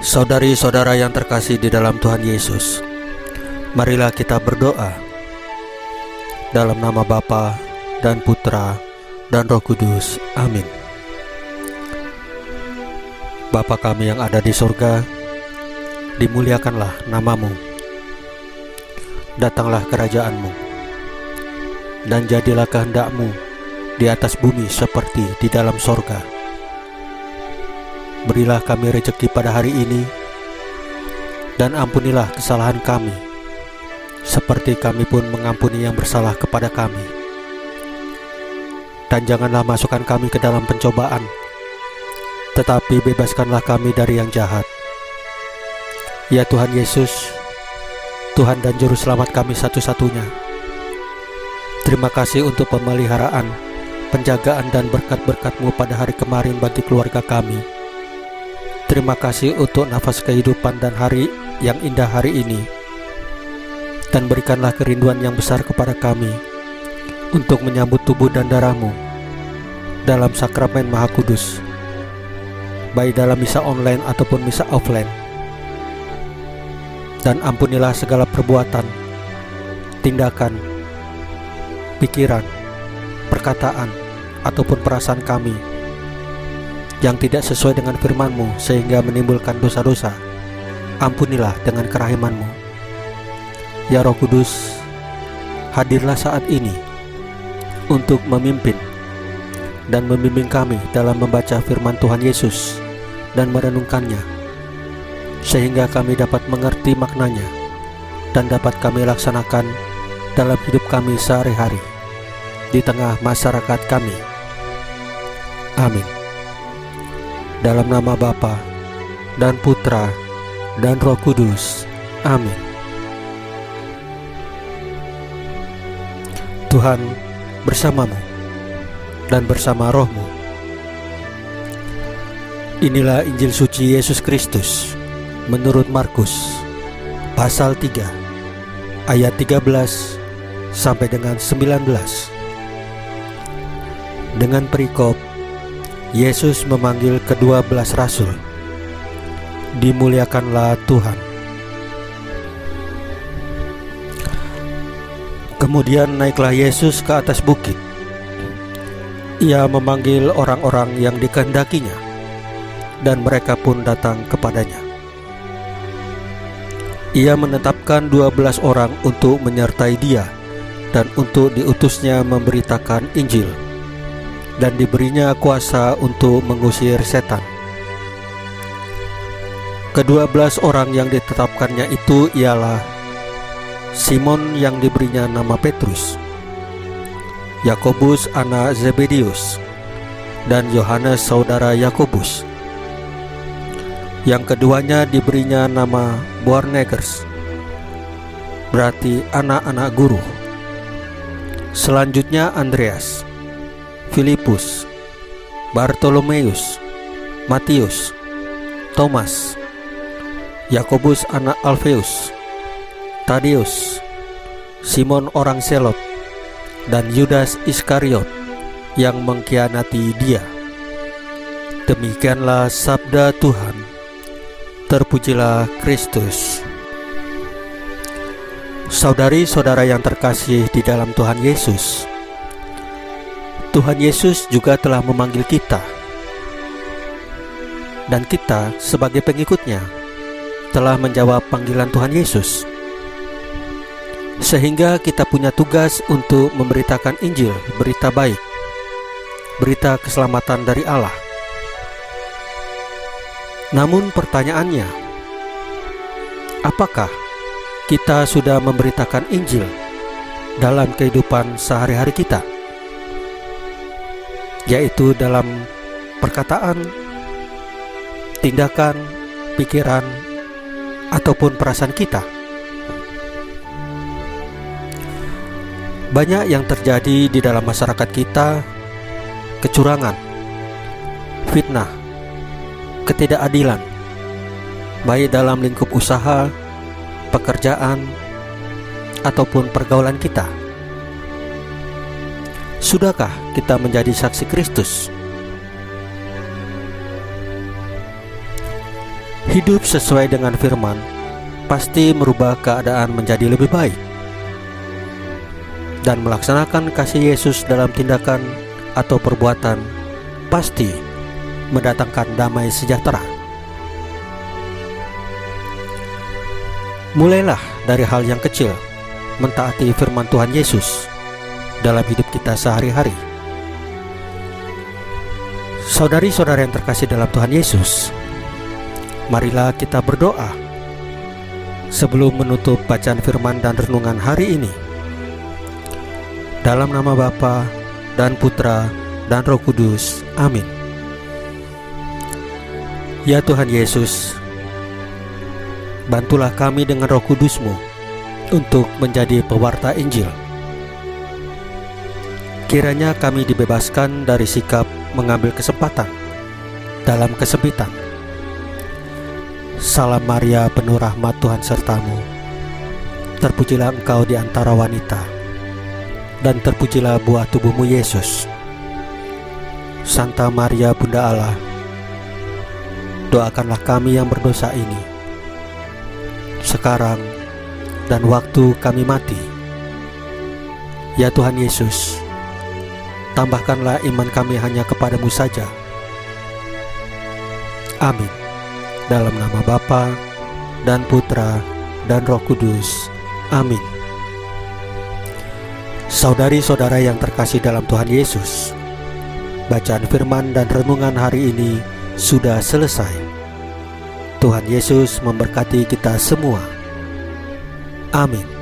Saudari-saudara yang terkasih di dalam Tuhan Yesus, marilah kita berdoa. Dalam nama Bapa dan Putra dan Roh Kudus. Amin. Bapa kami yang ada di surga, dimuliakanlah nama-Mu. Datanglah kerajaan-Mu, dan jadilah kehendak-Mu di atas bumi seperti di dalam sorga. Berilah kami rezeki pada hari ini, dan ampunilah kesalahan kami, seperti kami pun mengampuni yang bersalah kepada kami. Dan janganlah masukkan kami ke dalam pencobaan, tetapi bebaskanlah kami dari yang jahat. Ya Tuhan Yesus, Tuhan dan Juru Selamat kami satu-satunya, terima kasih untuk pemeliharaan, penjagaan dan berkat-berkat-Mu pada hari kemarin bagi keluarga kami. Terima kasih untuk nafas kehidupan dan hari yang indah hari ini. Dan berikanlah kerinduan yang besar kepada kami untuk menyambut tubuh dan darah-Mu dalam sakramen Maha Kudus, baik dalam misa online ataupun misa offline. Dan ampunilah segala perbuatan, tindakan, pikiran, perkataan, ataupun perasaan kami yang tidak sesuai dengan firman-Mu sehingga menimbulkan dosa-dosa. Ampunilah dengan kerahiman-Mu. Ya Roh Kudus, hadirlah saat ini untuk memimpin dan membimbing kami dalam membaca firman Tuhan Yesus dan merenungkannya, sehingga kami dapat mengerti maknanya dan dapat kami laksanakan dalam hidup kami sehari-hari di tengah masyarakat kami. Amin. Dalam nama Bapa dan Putra dan Roh Kudus. Amin. Tuhan bersama-Mu dan bersama Roh-Mu. Inilah Injil suci Yesus Kristus menurut Markus pasal 3 ayat 13 sampai dengan 19. Dengan perikop Yesus memanggil ke-12 rasul. Dimuliakanlah Tuhan. Kemudian naiklah Yesus ke atas bukit. Ia memanggil orang-orang yang dikehendakinya, dan mereka pun datang kepadanya. Ia menetapkan 12 orang untuk menyertai dia dan untuk diutusnya memberitakan Injil, dan diberinya kuasa untuk mengusir setan. Ke-12 orang yang ditetapkannya itu ialah Simon yang diberinya nama Petrus, Yakobus anak Zebedius, dan Yohanes saudara Yakobus. Yang keduanya diberinya nama Boanerges, berarti anak-anak guru. Selanjutnya Andreas, Filipus, Bartolomeus, Matius, Thomas, Yakobus anak Alfeus, Tadeus, Simon orang Selot, dan Yudas Iskariot yang mengkhianati dia. Demikianlah sabda Tuhan. Terpujilah Kristus. Saudari-saudara yang terkasih di dalam Tuhan Yesus, Tuhan Yesus juga telah memanggil kita, dan kita sebagai pengikutnya telah menjawab panggilan Tuhan Yesus, sehingga kita punya tugas untuk memberitakan Injil, berita baik, berita keselamatan dari Allah. Namun pertanyaannya, apakah kita sudah memberitakan Injil dalam kehidupan sehari-hari kita? Yaitu dalam perkataan, tindakan, pikiran, ataupun perasaan kita. Banyak yang terjadi di dalam masyarakat kita: kecurangan, fitnah, ketidakadilan, baik dalam lingkup usaha, pekerjaan, ataupun pergaulan kita. Sudahkah kita menjadi saksi Kristus? Hidup sesuai dengan firman pasti merubah keadaan menjadi lebih baik, dan melaksanakan kasih Yesus dalam tindakan atau perbuatan pasti mendatangkan damai sejahtera. Mulailah dari hal yang kecil, mentaati firman Tuhan Yesus dalam hidup kita sehari-hari. Saudari-saudara yang terkasih dalam Tuhan Yesus, marilah kita berdoa sebelum menutup bacaan firman dan renungan hari ini. Dalam nama Bapa dan Putra dan Roh Kudus, amin. Ya Tuhan Yesus, bantulah kami dengan Roh Kudus-Mu untuk menjadi pewarta Injil. Kiranya kami dibebaskan dari sikap mengambil kesempatan dalam kesempitan. Salam Maria, penuh rahmat, Tuhan sertamu. Terpujilah engkau di antara wanita, dan terpujilah buah tubuhmu Yesus. Santa Maria, Bunda Allah, doakanlah kami yang berdosa ini, sekarang dan waktu kami mati. Ya Tuhan Yesus, tambahkanlah iman kami hanya kepadamu saja. Amin. Dalam nama Bapa dan Putra dan Roh Kudus, amin. Saudari-saudara yang terkasih dalam Tuhan Yesus, bacaan firman dan renungan hari ini sudah selesai. Tuhan Yesus memberkati kita semua. Amin.